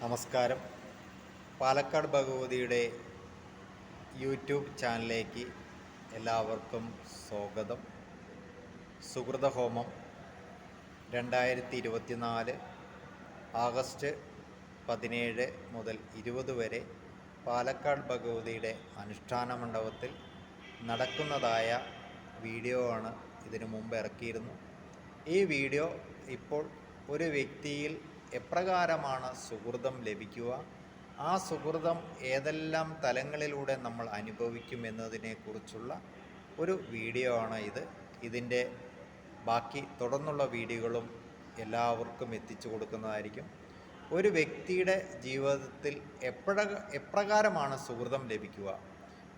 നമസ്കാരം. പാലക്കാട് ഭഗവതിയുടെ യൂട്യൂബ് ചാനലിലേക്ക് എല്ലാവർക്കും സ്വാഗതം. സുകൃതഹോമം 2024 ആഗസ്റ്റ് 17 മുതൽ 20 വരെ പാലക്കാട് ഭഗവതിയുടെ അനുഷ്ഠാന മണ്ഡപത്തിൽ നടക്കുന്നതായ വീഡിയോ ആണ് ഇതിനു മുമ്പ് ഇറക്കിയിരുന്നു. ഈ വീഡിയോ ഇപ്പോൾ ഒരു വ്യക്തിയിൽ എപ്രകാരമാണ് സുഹൃതം ലഭിക്കുക, ആ സുഹൃതം ഏതെല്ലാം തലങ്ങളിലൂടെ നമ്മൾ അനുഭവിക്കുമെന്നതിനെക്കുറിച്ചുള്ള ഒരു വീഡിയോ ആണ് ഇത്. ഇതിൻ്റെ ബാക്കി തുടർന്നുള്ള വീഡിയോകളും എല്ലാവർക്കും എത്തിച്ചു കൊടുക്കുന്നതായിരിക്കും. ഒരു വ്യക്തിയുടെ ജീവിതത്തിൽ എപ്രകാരമാണ് സുഹൃതം ലഭിക്കുക?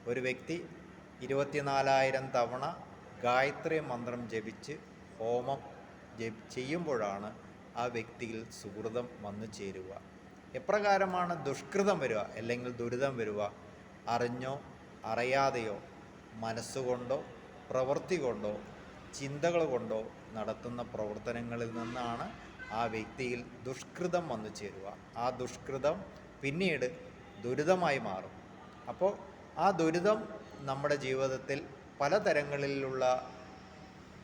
ഒരു വ്യക്തി 24,000 തവണ ഗായത്രി മന്ത്രം ജപിച്ച് ഹോമം ചെയ്യുമ്പോഴാണ് ആ വ്യക്തിയിൽ സുഹൃതം വന്നു ചേരുക. എപ്രകാരമാണ് ദുഷ്കൃതം വരിക അല്ലെങ്കിൽ ദുരിതം വരിക? അറിഞ്ഞോ അറിയാതെയോ മനസ്സുകൊണ്ടോ പ്രവൃത്തി കൊണ്ടോ ചിന്തകൾ കൊണ്ടോ നടത്തുന്ന പ്രവർത്തനങ്ങളിൽ നിന്നാണ് ആ വ്യക്തിയിൽ ദുഷ്കൃതം വന്നു ചേരുക. ആ ദുഷ്കൃതം പിന്നീട് ദുരിതമായി മാറും. അപ്പോൾ ആ ദുരിതം നമ്മുടെ ജീവിതത്തിൽ പലതരങ്ങളിലുള്ള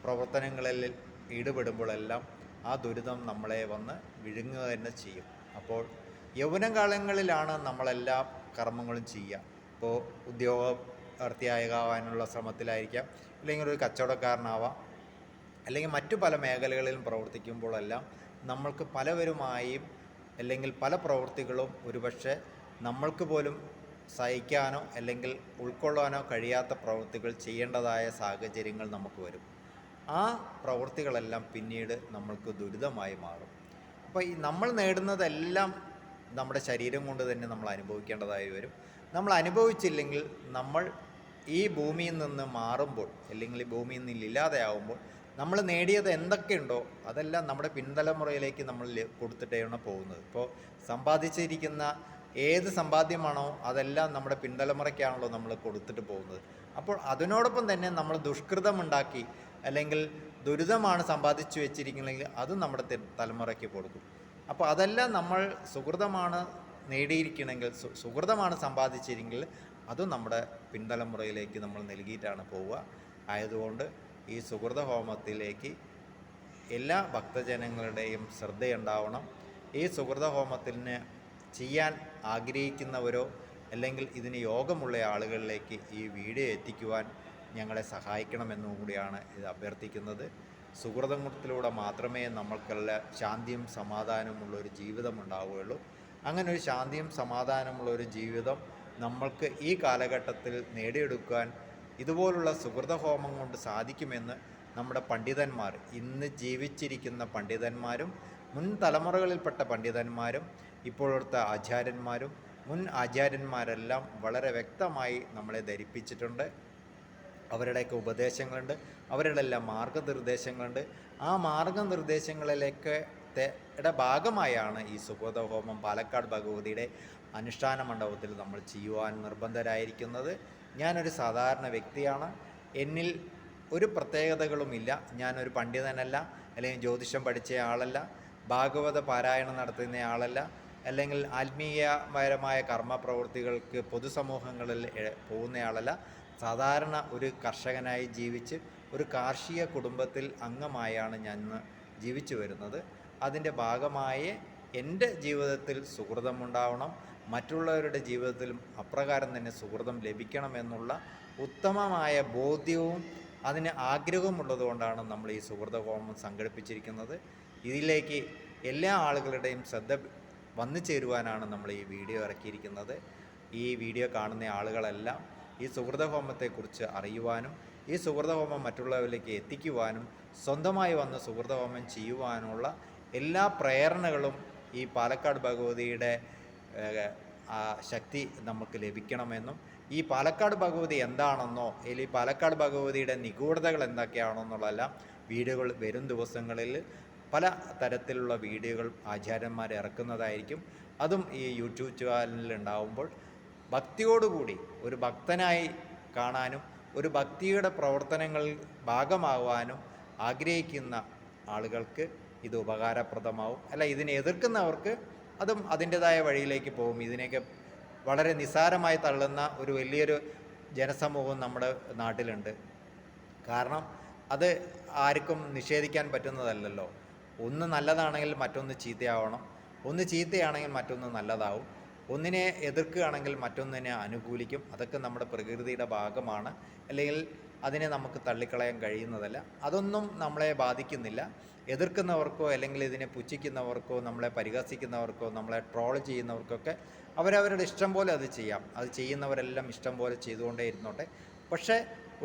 പ്രവർത്തനങ്ങളിൽ ഈടുപെടുമ്പോഴെല്ലാം ആ ദുരിതം നമ്മളെ വന്ന് വിഴുങ്ങുക തന്നെ ചെയ്യും. അപ്പോൾ യൗവനകാലങ്ങളിലാണ് നമ്മളെല്ലാ കർമ്മങ്ങളും ചെയ്യുക. ഇപ്പോൾ ഉദ്യോഗാർത്ഥിയാകാനുള്ള ശ്രമത്തിലായിരിക്കാം, അല്ലെങ്കിൽ ഒരു കച്ചവടക്കാരനാവാം, അല്ലെങ്കിൽ മറ്റു പല മേഖലകളിലും പ്രവർത്തിക്കുമ്പോഴെല്ലാം നമ്മൾക്ക് പലവരുമായും അല്ലെങ്കിൽ പല പ്രവൃത്തികളും ഒരുപക്ഷെ നമ്മൾക്ക് പോലും സഹിക്കാനോ അല്ലെങ്കിൽ ഉൾക്കൊള്ളാനോ കഴിയാത്ത പ്രവൃത്തികൾ ചെയ്യേണ്ടതായ സാഹചര്യങ്ങൾ നമുക്ക് വരും. ആ പ്രവൃത്തികളെല്ലാം പിന്നീട് നമ്മൾക്ക് ദുരിതമായി മാറും. അപ്പോൾ ഈ നമ്മൾ നേടുന്നതെല്ലാം നമ്മുടെ ശരീരം കൊണ്ട് തന്നെ നമ്മൾ അനുഭവിക്കേണ്ടതായി വരും. നമ്മൾ അനുഭവിച്ചില്ലെങ്കിൽ നമ്മൾ ഈ ഭൂമിയിൽ നിന്ന് മാറുമ്പോൾ അല്ലെങ്കിൽ ഈ ഭൂമിയിൽ നിന്ന് ഇല്ലാതെയാവുമ്പോൾ നമ്മൾ നേടിയത് എന്തൊക്കെയുണ്ടോ അതെല്ലാം നമ്മുടെ പിൻതലമുറയിലേക്ക് നമ്മൾ കൊടുത്തിട്ടാണ് പോകുന്നത്. ഇപ്പോൾ സമ്പാദിച്ചിരിക്കുന്ന ഏത് സമ്പാദ്യമാണോ അതെല്ലാം നമ്മുടെ പിൻതലമുറയ്ക്കാണല്ലോ നമ്മൾ കൊടുത്തിട്ട് പോകുന്നത്. അപ്പോൾ അതിനോടൊപ്പം തന്നെ നമ്മൾ ദുഷ്കൃതമുണ്ടാക്കി അല്ലെങ്കിൽ ദുരിതമാണ് സമ്പാദിച്ചു വെച്ചിരിക്കുന്നതെങ്കിൽ അതും നമ്മുടെ തലമുറയ്ക്ക് കൊടുക്കും. അപ്പോൾ അതെല്ലാം നമ്മൾ സുഹൃതമാണ് നേടിയിരിക്കണമെങ്കിൽ, സുഹൃതമാണ് സമ്പാദിച്ചിരിക്കെങ്കിൽ അതും നമ്മുടെ പിൻതലമുറയിലേക്ക് നമ്മൾ നൽകിയിട്ടാണ് പോവുക. ആയതുകൊണ്ട് ഈ സുഹൃത ഹോമത്തിലേക്ക് എല്ലാ ഭക്തജനങ്ങളുടെയും ശ്രദ്ധയുണ്ടാവണം. ഈ സുഹൃത ഹോമത്തിന് ചെയ്യാൻ ആഗ്രഹിക്കുന്നവരോ അല്ലെങ്കിൽ ഇതിന് യോഗമുള്ള ആളുകളിലേക്ക് ഈ വീഡിയോ എത്തിക്കുവാൻ ഞങ്ങളെ സഹായിക്കണമെന്നും കൂടിയാണ് ഇത് അഭ്യർത്ഥിക്കുന്നത്. സുഹൃതത്തിലൂടെ മാത്രമേ നമ്മൾക്കെല്ലാം ശാന്തിയും സമാധാനമുള്ളൊരു ജീവിതം ഉണ്ടാവുകയുള്ളൂ. അങ്ങനെ ഒരു ശാന്തിയും സമാധാനമുള്ളൊരു ജീവിതം നമ്മൾക്ക് ഈ കാലഘട്ടത്തിൽ നേടിയെടുക്കാൻ ഇതുപോലുള്ള സുഹൃതഹോമം കൊണ്ട് സാധിക്കുമെന്ന് നമ്മുടെ പണ്ഡിതന്മാർ, ഇന്ന് ജീവിച്ചിരിക്കുന്ന പണ്ഡിതന്മാരും മുൻ തലമുറകളിൽപ്പെട്ട പണ്ഡിതന്മാരും ഇപ്പോഴത്തെ ആചാര്യന്മാരും മുൻ ആചാര്യന്മാരെല്ലാം വളരെ വ്യക്തമായി നമ്മളെ ധരിപ്പിച്ചിട്ടുണ്ട്. അവരുടെയൊക്കെ ഉപദേശങ്ങളുണ്ട്, അവരുടെ എല്ലാം മാർഗനിർദ്ദേശങ്ങളുണ്ട്. ആ മാർഗനിർദ്ദേശങ്ങളിലേക്ക് ഭാഗമായാണ് ഈ സുഹൃതഹോമം പാലക്കാട് ഭഗവതിയുടെ അനുഷ്ഠാന മണ്ഡപത്തിൽ നമ്മൾ ചെയ്യുവാൻ നിർബന്ധരായിരിക്കുന്നത്. ഞാനൊരു സാധാരണ വ്യക്തിയാണ്. എന്നിൽ ഒരു പ്രത്യേകതകളുമില്ല. ഞാനൊരു പണ്ഡിതനല്ല, അല്ലെങ്കിൽ ജ്യോതിഷം പഠിച്ച ആളല്ല, ഭാഗവത പാരായണം നടത്തുന്ന ആളല്ല, അല്ലെങ്കിൽ ആത്മീയപരമായ കർമ്മപ്രവൃത്തികൾക്ക് പൊതുസമൂഹങ്ങളിൽ പോകുന്നയാളല്ല. സാധാരണ ഒരു കർഷകനായി ജീവിച്ച് ഒരു കാർഷിക കുടുംബത്തിൽ അംഗമായാണ് ഞാൻ ജീവിച്ചു വരുന്നത്. അതിൻ്റെ ഭാഗമായി എൻ്റെ ജീവിതത്തിൽ സുഹൃതമുണ്ടാവണം, മറ്റുള്ളവരുടെ ജീവിതത്തിലും അപ്രകാരം തന്നെ സുഹൃതം ലഭിക്കണമെന്നുള്ള ഉത്തമമായ ബോധ്യവും അതിന് ആഗ്രഹമുള്ളതുകൊണ്ടാണ് നമ്മൾ ഈ സുഹൃതഹോമം സംഘടിപ്പിച്ചിരിക്കുന്നത്. ഇതിലേക്ക് എല്ലാ ആളുകളുടെയും ശ്രദ്ധ വന്നു ചേരുവാനാണ് നമ്മൾ ഈ വീഡിയോ ഇറക്കിയിരിക്കുന്നത്. ഈ വീഡിയോ കാണുന്ന ആളുകളെല്ലാം ഈ സുഹൃതഹോമത്തെക്കുറിച്ച് അറിയുവാനും ഈ സുഹൃതഹോമം മറ്റുള്ളവരിലേക്ക് എത്തിക്കുവാനും സ്വന്തമായി വന്ന് സുഹൃതഹോമം ചെയ്യുവാനുള്ള എല്ലാ പ്രേരണകളും ഈ പാലക്കാട് ഭഗവതിയുടെ ശക്തി നമുക്ക് ലഭിക്കണമെന്നും ഈ പാലക്കാട് ഭഗവതി എന്താണെന്നോ അല്ലെങ്കിൽ പാലക്കാട് ഭഗവതിയുടെ നിഗൂഢതകൾ എന്തൊക്കെയാണെന്നുള്ളതെല്ലാം വീഡിയോകൾ വരും ദിവസങ്ങളിൽ പല തരത്തിലുള്ള വീഡിയോകൾ ആചാര്യന്മാർ ഇറക്കുന്നതായിരിക്കും. അതും ഈ യൂട്യൂബ് ചാനലിൽ ഉണ്ടാവുമ്പോൾ ഭക്തിയോടുകൂടി ഒരു ഭക്തനായി കാണാനും ഒരു ഭക്തിയുടെ പ്രവർത്തനങ്ങളിൽ ഭാഗമാവാനും ആഗ്രഹിക്കുന്ന ആളുകൾക്ക് ഇത് ഉപകാരപ്രദമാവും. അല്ല, ഇതിനെ എതിർക്കുന്നവർക്ക് അതും അതിൻ്റെതായ വഴിയിലേക്ക് പോകും. ഇതിനെയൊക്കെ വളരെ നിസ്സാരമായി തള്ളുന്ന ഒരു വലിയൊരു ജനസമൂഹം നമ്മുടെ നാട്ടിലുണ്ട്. കാരണം അത് ആർക്കും നിഷേധിക്കാൻ പറ്റുന്നതല്ലല്ലോ. ഒന്ന് നല്ലതാണെങ്കിൽ മറ്റൊന്ന് ചീത്തയാവണം, ഒന്ന് ചീത്തയാണെങ്കിൽ മറ്റൊന്ന് നല്ലതാവും, ഒന്നിനെ എതിർക്കുകയാണെങ്കിൽ മറ്റൊന്നിനെ അനുകൂലിക്കും. അതൊക്കെ നമ്മുടെ പ്രകൃതിയുടെ ഭാഗമാണ്. അല്ലെങ്കിൽ അതിനെ നമുക്ക് തള്ളിക്കളയാൻ കഴിയുന്നതല്ല. അതൊന്നും നമ്മളെ ബാധിക്കുന്നില്ല. എതിർക്കുന്നവർക്കോ അല്ലെങ്കിൽ ഇതിനെ പുച്ഛിക്കുന്നവർക്കോ നമ്മളെ പരിഹസിക്കുന്നവർക്കോ നമ്മളെ ട്രോൾ ചെയ്യുന്നവർക്കൊക്കെ അവരവരുടെ ഇഷ്ടം പോലെ അത് ചെയ്യാം. അത് ചെയ്യുന്നവരെല്ലാം ഇഷ്ടം പോലെ ചെയ്തുകൊണ്ടേ ഇരുന്നോട്ടെ. പക്ഷേ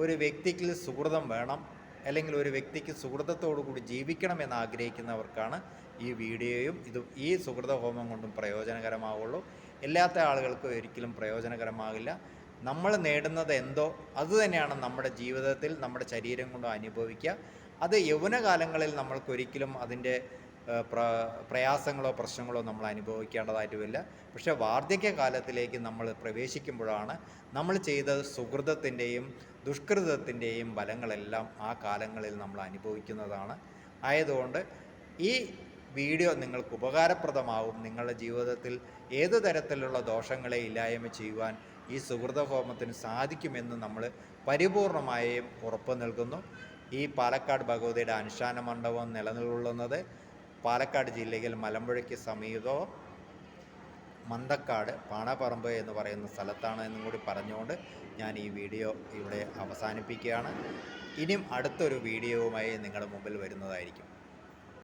ഒരു വ്യക്തിക്ക് സുഹൃതം വേണം, അല്ലെങ്കിൽ ഒരു വ്യക്തിക്ക് സുഹൃതത്തോടു കൂടി ജീവിക്കണമെന്ന് ആഗ്രഹിക്കുന്നവർക്കാണ് ഈ വീഡിയോയും ഈ സുഹൃത ഹോമം കൊണ്ടും പ്രയോജനകരമാവുള്ളൂ. എല്ലാത്ത ആളുകൾക്ക് ഒരിക്കലും പ്രയോജനകരമാകില്ല. നമ്മൾ നേടുന്നത് എന്തോ അതുതന്നെയാണ് നമ്മുടെ ജീവിതത്തിൽ നമ്മുടെ ശരീരം കൊണ്ട് അനുഭവിക്കുക. അത് യൗവനകാലങ്ങളിൽ നമ്മൾക്കൊരിക്കലും അതിൻ്റെ പ്രയാസങ്ങളോ പ്രശ്നങ്ങളോ നമ്മൾ അനുഭവിക്കേണ്ടതായിട്ട് വരില്ല. പക്ഷേ വാർദ്ധക്യകാലത്തിലേക്ക് നമ്മൾ പ്രവേശിക്കുമ്പോഴാണ് നമ്മൾ ചെയ്ത സുഹൃതത്തിൻ്റെയും ദുഷ്കൃതത്തിൻ്റെയും ഫലങ്ങളെല്ലാം ആ കാലങ്ങളിൽ നമ്മൾ അനുഭവിക്കുന്നതാണ്. ആയതുകൊണ്ട് ഈ വീഡിയോ നിങ്ങൾക്ക് ഉപകാരപ്രദമാവും. നിങ്ങളുടെ ജീവിതത്തിൽ ഏതു തരത്തിലുള്ള ദോഷങ്ങളെ ഇല്ലായ്മ ചെയ്യുവാൻ ഈ സുഹൃത ഹോമത്തിന് സാധിക്കുമെന്ന് നമ്മൾ പരിപൂർണമായും ഉറപ്പ് നൽകുന്നു. ഈ പാലക്കാട് ഭഗവതിയുടെ അനുഷ്ഠാന മണ്ഡപം നിലനിൽക്കുന്നത് പാലക്കാട് ജില്ലയിൽ മലമ്പുഴയ്ക്ക് സമീപം മന്തക്കാട് പാണപ്പറമ്പ് എന്ന് പറയുന്ന സ്ഥലത്താണ് എന്നും കൂടി പറഞ്ഞുകൊണ്ട് ഞാൻ ഈ വീഡിയോ ഇവിടെ അവസാനിപ്പിക്കുകയാണ്. ഇനിയും അടുത്തൊരു വീഡിയോവുമായി നിങ്ങളുടെ മുമ്പിൽ വരുന്നതായിരിക്കും.